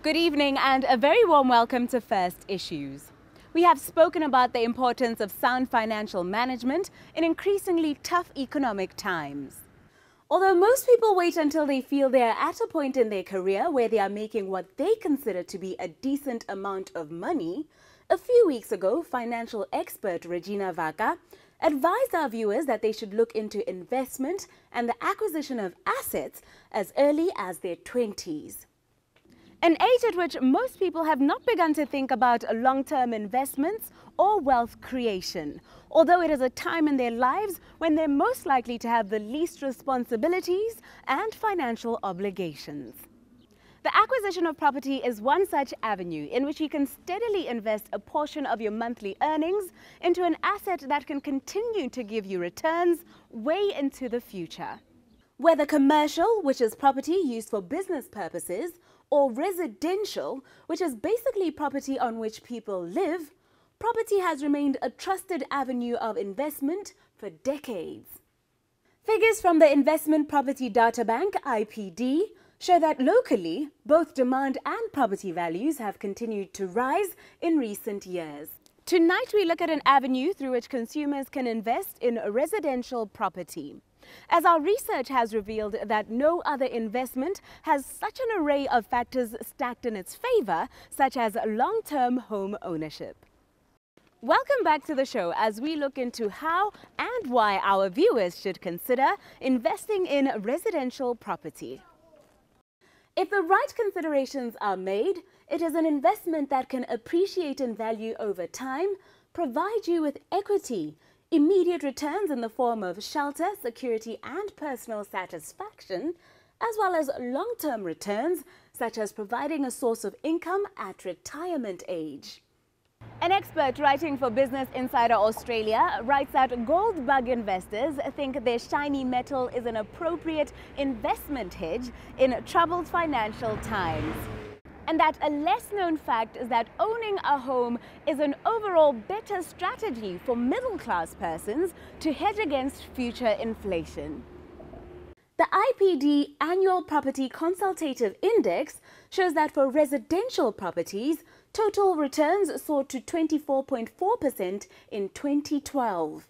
Good evening and a very warm welcome to First Issues. We have spoken about the importance of sound financial management in increasingly tough economic times. Although most people wait until they feel they are at a point in their career where they are making what they consider to be a decent amount of money, a few weeks ago, financial expert Regina Vaka advised our viewers that they should look into investment and the acquisition of assets as early as their 20s. An age at which most people have not begun to think about long-term investments or wealth creation, although it is a time in their lives when they're most likely to have the least responsibilities and financial obligations. The acquisition of property is one such avenue in which you can steadily invest a portion of your monthly earnings into an asset that can continue to give you returns way into the future. Whether commercial, which is property used for business purposes, or residential, which is basically property on which people live, property has remained a trusted avenue of investment for decades. Figures from the Investment Property Data Bank, IPD, show that locally, both demand and property values have continued to rise in recent years. Tonight, we look at an avenue through which consumers can invest in residential property, as our research has revealed that no other investment has such an array of factors stacked in its favor, such as long-term home ownership. Welcome back to the show as we look into how and why our viewers should consider investing in residential property. If the right considerations are made, it is an investment that can appreciate in value over time, provide you with equity, immediate returns in the form of shelter, security and personal satisfaction, as well as long-term returns such as providing a source of income at retirement age. An expert writing for Business Insider Australia writes that gold bug investors think their shiny metal is an appropriate investment hedge in troubled financial times, and that a less-known fact is that owning a home is an overall better strategy for middle-class persons to hedge against future inflation. The IPD Annual Property Consultative Index shows that for residential properties, total returns soared to 24.4% in 2012.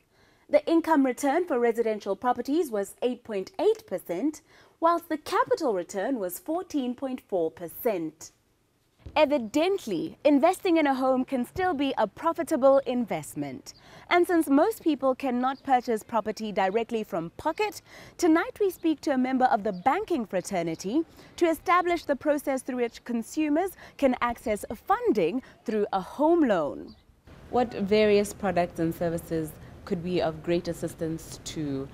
The income return for residential properties was 8.8%, whilst the capital return was 14.4%. Evidently, investing in a home can still be a profitable investment. And since most people cannot purchase property directly from pocket, tonight we speak to a member of the banking fraternity to establish the process through which consumers can access funding through a home loan. What various products and services could be of great assistance to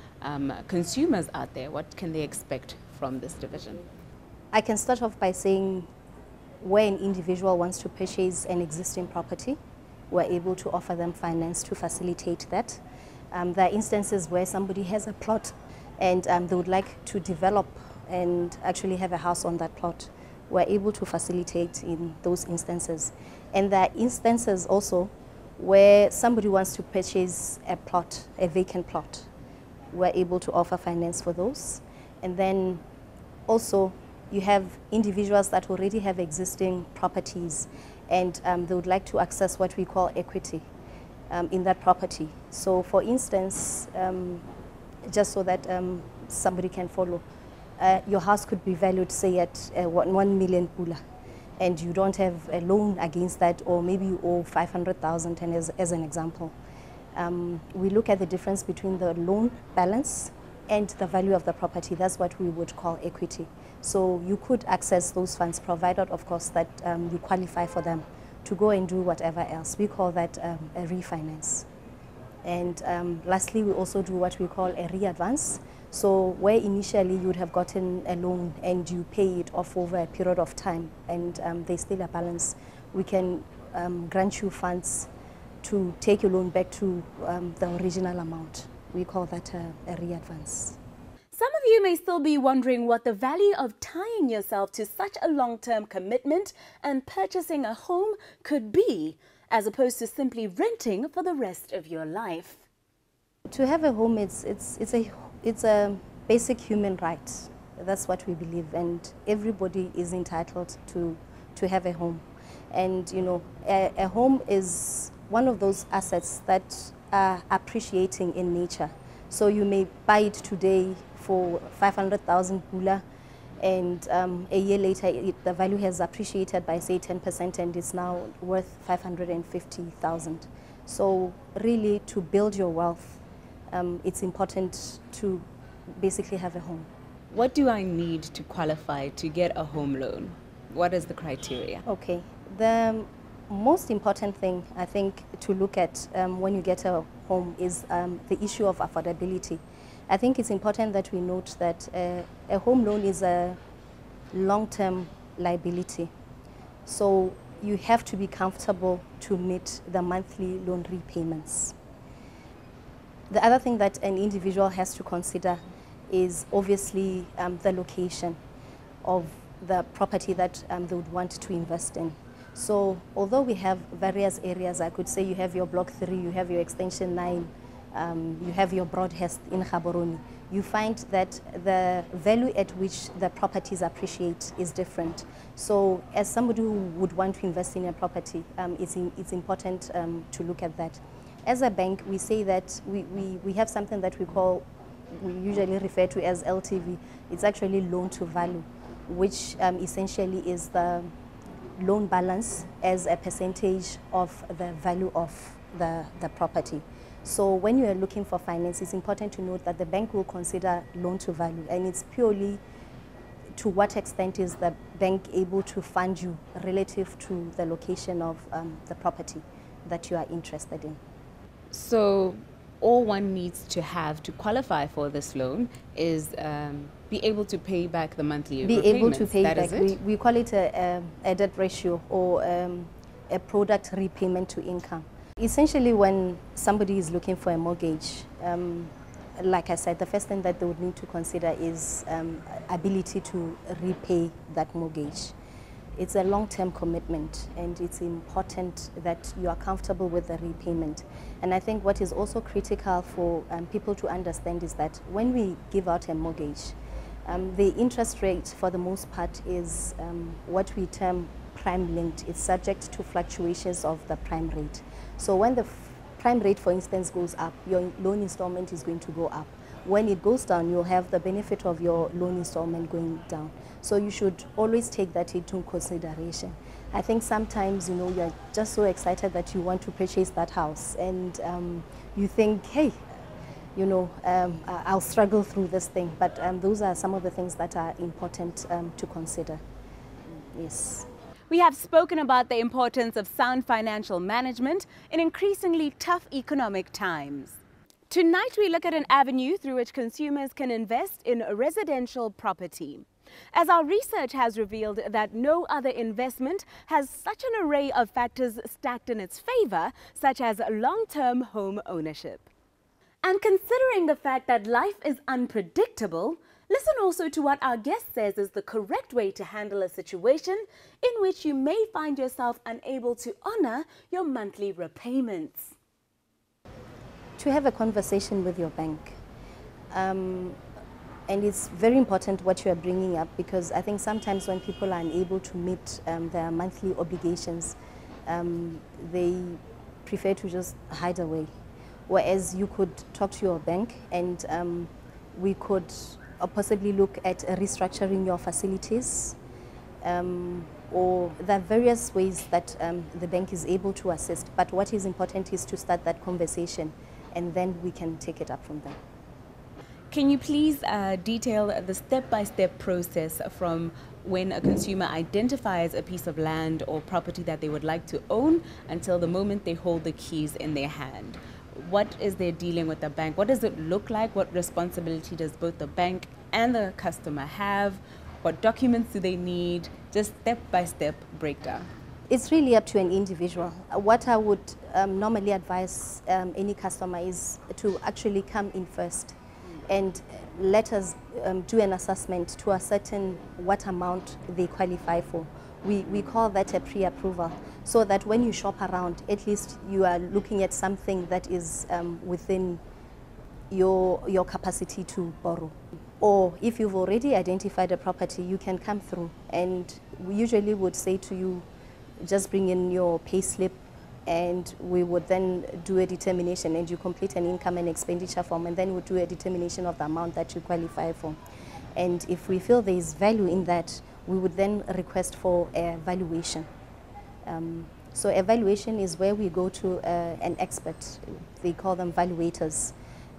consumers out there? What can they expect from this division? I can start off by saying, where an individual wants to purchase an existing property, we're able to offer them finance to facilitate that. There are instances where somebody has a plot and they would like to develop and actually have a house on that plot. We're able to facilitate in those instances. And there are instances also where somebody wants to purchase a plot, a vacant plot. We're able to offer finance for those. And then also, you have individuals that already have existing properties and they would like to access what we call equity in that property. So for instance, just so that somebody can follow, your house could be valued, say, at 1 million pula, and you don't have a loan against that, or maybe you owe 500,000, and as an example. We look at the difference between the loan balance and the value of the property. That's what we would call equity. So you could access those funds, provided, of course, that you qualify for them to go and do whatever else. We call that a refinance. And lastly, we also do what we call a re-advance. So where initially you would have gotten a loan and you pay it off over a period of time and there's still a balance, we can grant you funds to take your loan back to the original amount. We call that a re-advance. Some of you may still be wondering what the value of tying yourself to such a long-term commitment and purchasing a home could be, as opposed to simply renting for the rest of your life. To have a home, it's a basic human right. That's what we believe, and everybody is entitled to to have a home. And you know, a home is one of those assets that are appreciating in nature. So you may buy it today for 500,000 pula, and a year later the value has appreciated by say 10% and is now worth 550,000. So really, to build your wealth, it's important to basically have a home. What do I need to qualify to get a home loan? What is the criteria? Okay, the most important thing I think to look at when you get a home is the issue of affordability. I think it's important that we note that a home loan is a long-term liability. So you have to be comfortable to meet the monthly loan repayments. The other thing that an individual has to consider is obviously the location of the property that they would want to invest in. So although we have various areas, I could say you have your Block 3, you have your Extension 9, you have your Broadhurst in Gaborone, you find that the value at which the properties appreciate is different. So as somebody who would want to invest in a property, it's important to look at that. As a bank, we say that we have something that we usually refer to as LTV. It's actually loan to value, which essentially is the loan balance as a percentage of the value of the property. So when you are looking for finance, it's important to note that the bank will consider loan to value, and it's purely to what extent is the bank able to fund you relative to the location of the property that you are interested in. So all one needs to have to qualify for this loan is be able to pay back the monthly repayments. Be able to pay that back. Is it? We call it a debt ratio, or a product repayment to income. Essentially, when somebody is looking for a mortgage, like I said, the first thing that they would need to consider is ability to repay that mortgage. It's a long-term commitment, and it's important that you are comfortable with the repayment. And I think what is also critical for people to understand is that when we give out a mortgage, the interest rate for the most part is what we term prime linked. It's subject to fluctuations of the prime rate. So when the prime rate, for instance, goes up, your loan installment is going to go up. When it goes down, you'll have the benefit of your loan installment going down. So you should always take that into consideration. I think sometimes, you know, you're just so excited that you want to purchase that house, and you think, hey, you know, I'll struggle through this thing. But those are some of the things that are important to consider. Yes. We have spoken about the importance of sound financial management in increasingly tough economic times. Tonight we look at an avenue through which consumers can invest in residential property, as our research has revealed that no other investment has such an array of factors stacked in its favor, such as long-term home ownership. And considering the fact that life is unpredictable, listen also to what our guest says is the correct way to handle a situation in which you may find yourself unable to honor your monthly repayments. To have a conversation with your bank. And it's very important what you are bringing up, because I think sometimes when people are unable to meet their monthly obligations, they prefer to just hide away. Whereas you could talk to your bank, and we could possibly look at restructuring your facilities, or there are various ways that the bank is able to assist. But what is important is to start that conversation, and then we can take it up from there. Can you please detail the step-by-step process from when a consumer identifies a piece of land or property that they would like to own until the moment they hold the keys in their hand? What is their dealing with the bank? What does it look like? What responsibility does both the bank and the customer have? What documents do they need? Just step-by-step breakdown. It's really up to an individual. What I would normally advise any customer is to actually come in first and let us do an assessment to ascertain what amount they qualify for. We call that a pre-approval, so that when you shop around, at least you are looking at something that is within your capacity to borrow. Or if you've already identified a property, you can come through, and we usually would say to you, just bring in your pay slip, and we would then do a determination, and you complete an income and expenditure form, and then we'll do a determination of the amount that you qualify for. And if we feel there is value in that, we would then request for a valuation. So a valuation is where we go to an expert. They call them valuators.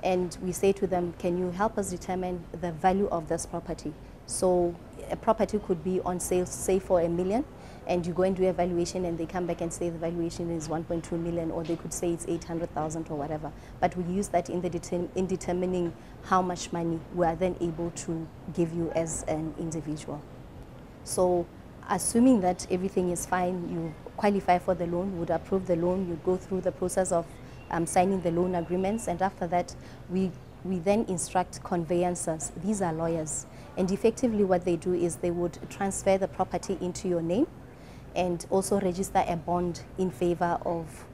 And we say to them, can you help us determine the value of this property? So a property could be on sale, say for $1 million, and you go and do a valuation and they come back and say the valuation is 1.2 million, or they could say it's 800,000 or whatever. But we use that in determining how much money we are then able to give you as an individual. So assuming that everything is fine, you qualify for the loan, would approve the loan, you go through the process of signing the loan agreements, and after that we then instruct conveyancers. These are lawyers, and effectively what they do is they would transfer the property into your name and also register a bond in favor of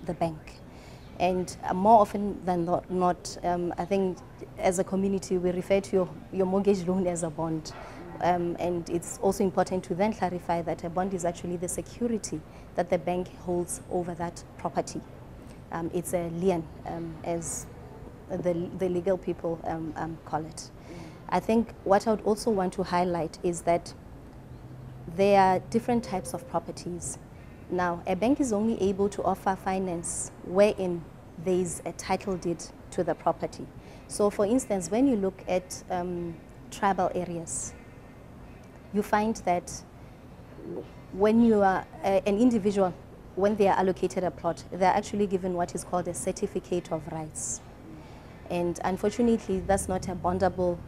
the bank. And more often than not, I think as a community we refer to your mortgage loan as a bond. And it's also important to then clarify that a bond is actually the security that the bank holds over that property. It's a lien, as the legal people call it. I think what I would also want to highlight is that there are different types of properties. Now, a bank is only able to offer finance wherein there is a title deed to the property. So, for instance, when you look at tribal areas, you find that when you are an individual, when they are allocated a plot, they are actually given what is called a certificate of rights. And unfortunately, that's not a bondable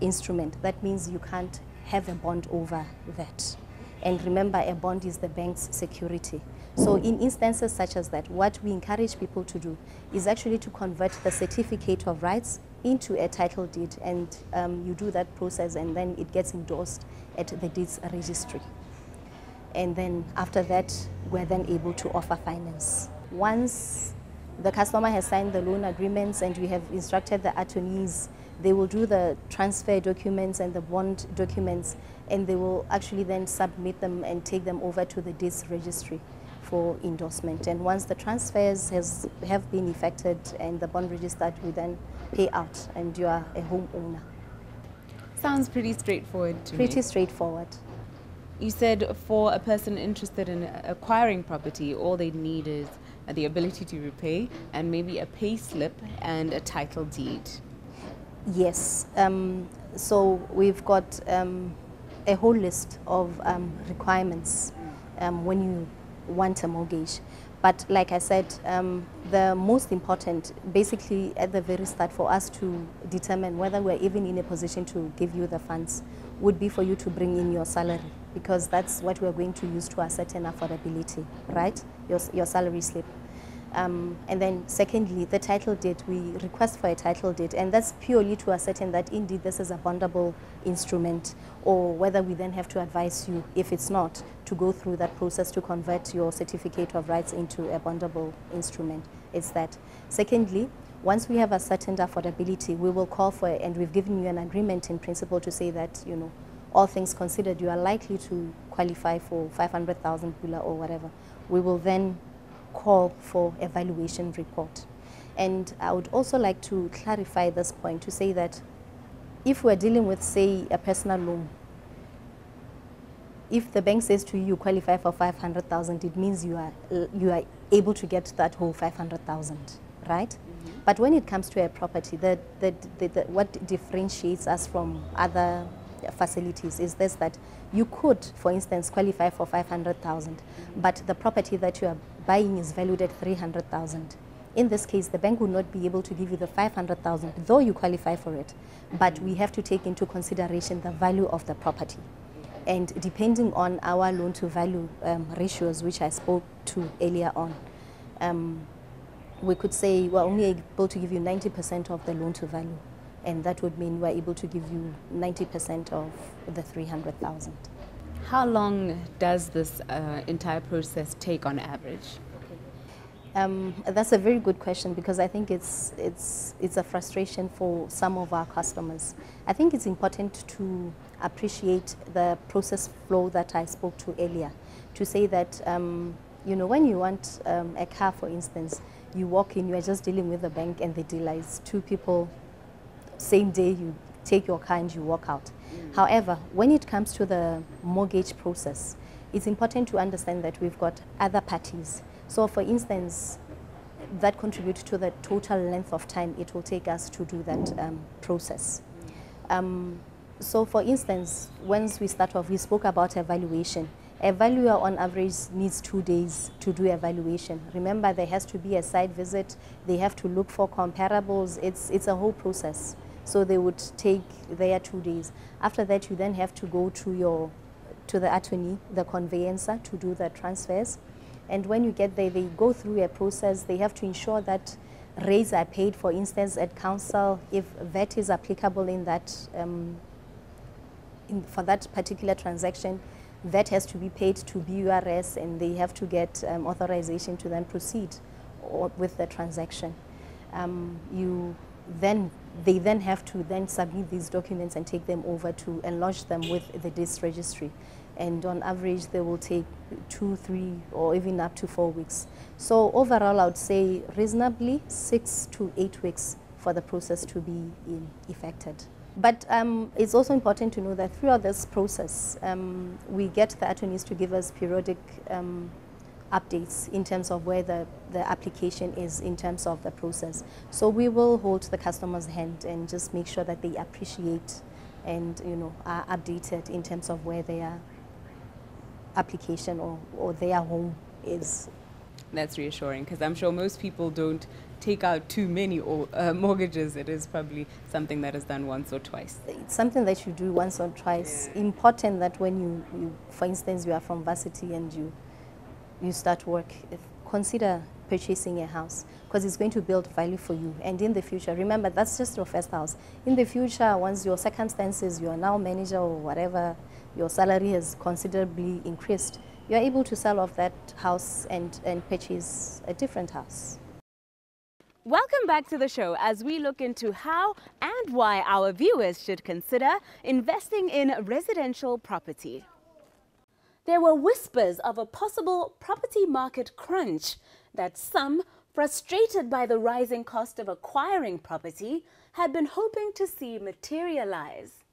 instrument. That means you can't have a bond over that. And remember, a bond is the bank's security. So in instances such as that, what we encourage people to do is actually to convert the certificate of rights into a title deed. And you do that process, and then it gets endorsed at the deeds registry. And then after that, we're then able to offer finance. Once the customer has signed the loan agreements and we have instructed the attorneys, they will do the transfer documents and the bond documents, and they will actually then submit them and take them over to the deeds registry for endorsement. And once the transfers have been effected and the bond registered, we then pay out, and you are a homeowner. Sounds pretty straightforward to me. Pretty straightforward. You said for a person interested in acquiring property, all they need is the ability to repay and maybe a pay slip and a title deed. Yes. So we've got a whole list of requirements when you want a mortgage. But like I said, the most important, basically at the very start, for us to determine whether we're even in a position to give you the funds would be for you to bring in your salary, because that's what we're going to use to ascertain affordability, right? Your salary slip. And then secondly, the title deed, we request for a title deed, and that's purely to ascertain that indeed this is a bondable instrument, or whether we then have to advise you, if it's not, to go through that process to convert your certificate of rights into a bondable instrument. It's that. Secondly, once we have ascertained affordability, we will call for, and we've given you an agreement in principle to say that, you know, all things considered, you are likely to qualify for 500,000 pula or whatever. We will then call for a valuation report. And I would also like to clarify this point to say that if we're dealing with, say, a personal loan, if the bank says to you, you qualify for 500,000, it means you are able to get that whole 500,000, right? Mm-hmm. But when it comes to a property, what differentiates us from other facilities is this, that you could, for instance, qualify for 500,000, but the property that you are buying is valued at 300,000. In this case, the bank will not be able to give you the 500,000, though you qualify for it, but we have to take into consideration the value of the property. And depending on our loan to value ratios, which I spoke to earlier on, we could say we're only able to give you 90% of the loan to value. And that would mean we're able to give you 90% of the 300,000. How long does this entire process take on average? That's a very good question, because I think it's a frustration for some of our customers. I think it's important to appreciate the process flow that I spoke to earlier, to say that when you want a car, for instance, you walk in, you are just dealing with the bank and the dealer is two people, same day you take your car and you walk out. However, when it comes to the mortgage process, it's important to understand that we've got other parties. So for instance, that contributes to the total length of time it will take us to do that process. So for instance, once we start off, we spoke about evaluation. A valuer on average needs 2 days to do evaluation. Remember, there has to be a site visit, they have to look for comparables, it's a whole process. So they would take their 2 days. After that, you then have to go to the attorney, the conveyancer, to do the transfers. And when you get there, they go through a process. They have to ensure that rates are paid, for instance, at council, if VAT is applicable in that, for that particular transaction. VAT has to be paid to BURS, and they have to get authorization to then proceed with the transaction. They then have to then submit these documents and take them over to and lodge them with the DIS registry. And on average, they will take 2, 3, or even up to 4 weeks. So overall, I would say reasonably 6 to 8 weeks for the process to be effected. But it's also important to know that throughout this process, we get the attorneys to give us periodic updates in terms of where the application is in terms of the process. So we will hold the customer's hand and just make sure that they appreciate and are updated in terms of where their application or their home is. That's reassuring, because I'm sure most people don't take out too many mortgages. It is probably something that is done once or twice. It's something that you do once or twice. Yeah. Important that when you, for instance, you are from varsity and you start work, consider purchasing a house, because it's going to build value for you. And in the future, remember, that's just your first house. In the future, once your circumstances, you are now manager or whatever, your salary has considerably increased, you are able to sell off that house and purchase a different house. Welcome back to the show as we look into how and why our viewers should consider investing in residential property. There were whispers of a possible property market crunch that some, frustrated by the rising cost of acquiring property, had been hoping to see materialize.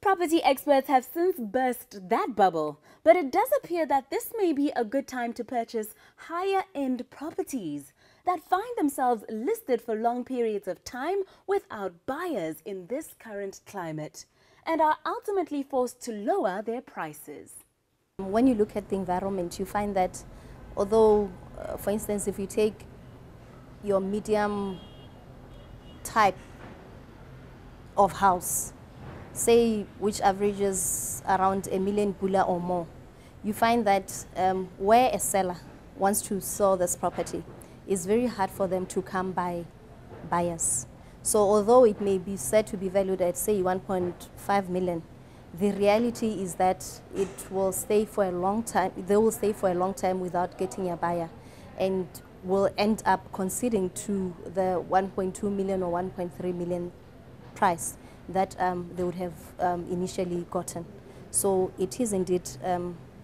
Property experts have since burst that bubble, but it does appear that this may be a good time to purchase higher-end properties that find themselves listed for long periods of time without buyers in this current climate and are ultimately forced to lower their prices. When you look at the environment, you find that although, for instance, if you take your medium type of house, say which averages around 1 million pula or more, you find that where a seller wants to sell this property, it's very hard for them to come by buyers. So although it may be said to be valued at, say, 1.5 million, the reality is that it will stay for a long time. They will stay for a long time without getting a buyer, and will end up conceding to the 1.2 million or 1.3 million price that they would have initially gotten. So it is indeed,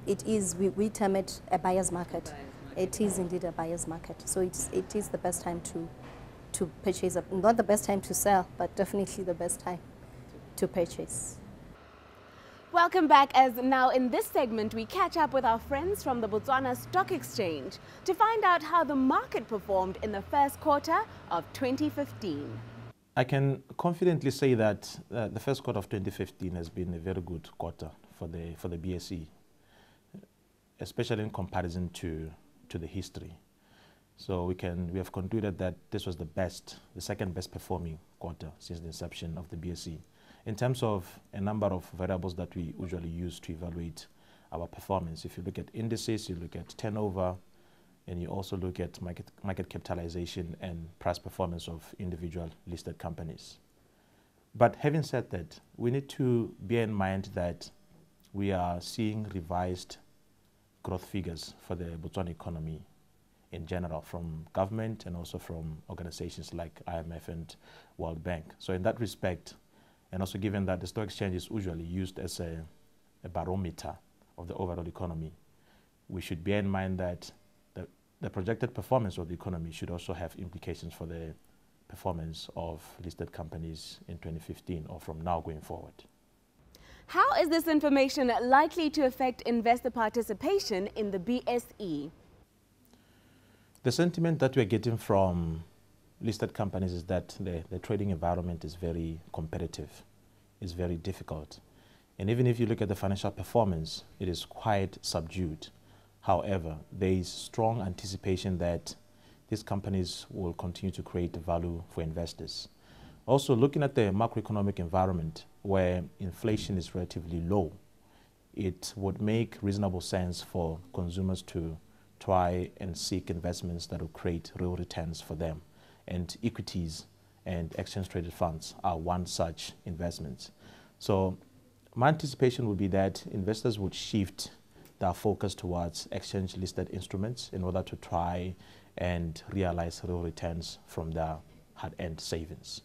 we term it a buyer's market. It is indeed a buyer's market. So it is the best time to purchase, not the best time to sell, but definitely the best time to purchase. Welcome back, as now in this segment we catch up with our friends from the Botswana Stock Exchange to find out how the market performed in the first quarter of 2015. I can confidently say that the first quarter of 2015 has been a very good quarter for the BSE, especially in comparison to the history. So we have concluded that this was the second best performing quarter since the inception of the BSE. In terms of a number of variables that we usually use to evaluate our performance, if you look at indices, you look at turnover, and you also look at market capitalization and price performance of individual listed companies. But having said that, we need to bear in mind that we are seeing revised growth figures for the Botswana economy in general, from government and also from organizations like IMF and World Bank. So in that respect, and also given that the stock exchange is usually used as a barometer of the overall economy, we should bear in mind that the projected performance of the economy should also have implications for the performance of listed companies in 2015 or from now going forward. How is this information likely to affect investor participation in the BSE? The sentiment that we're getting from listed companies is that the trading environment is very competitive, is very difficult. And even if you look at the financial performance, it is quite subdued. However, there is strong anticipation that these companies will continue to create value for investors. Also, looking at the macroeconomic environment where inflation is relatively low, it would make reasonable sense for consumers to try and seek investments that will create real returns for them. And equities and exchange-traded funds are one such investment. So my anticipation would be that investors would shift their focus towards exchange-listed instruments in order to try and realize real returns from their hard-earned savings.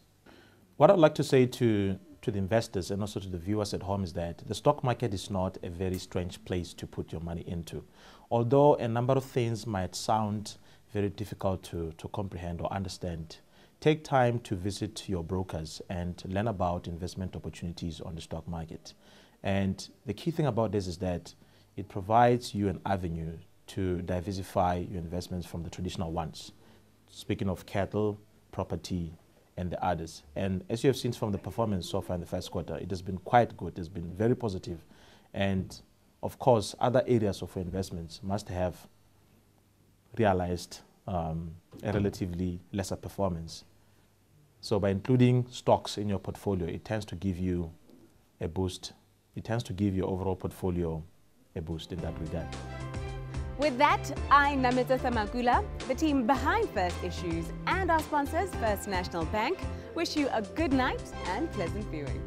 What I'd like to say to the investors and also to the viewers at home is that the stock market is not a very strange place to put your money into. Although a number of things might sound very difficult to comprehend or understand, take time to visit your brokers and learn about investment opportunities on the stock market. And the key thing about this is that it provides you an avenue to diversify your investments from the traditional ones. Speaking of cattle, property, and the others. And as you have seen from the performance so far in the first quarter, it has been quite good. It's been very positive. And of course, other areas of investments must have realized a relatively lesser performance. So by including stocks in your portfolio, it tends to give you a boost. It tends to give your overall portfolio a boost in that regard. With that, I'm Namita Samakula, the team behind First Issues, and our sponsors, First National Bank, wish you a good night and pleasant viewing.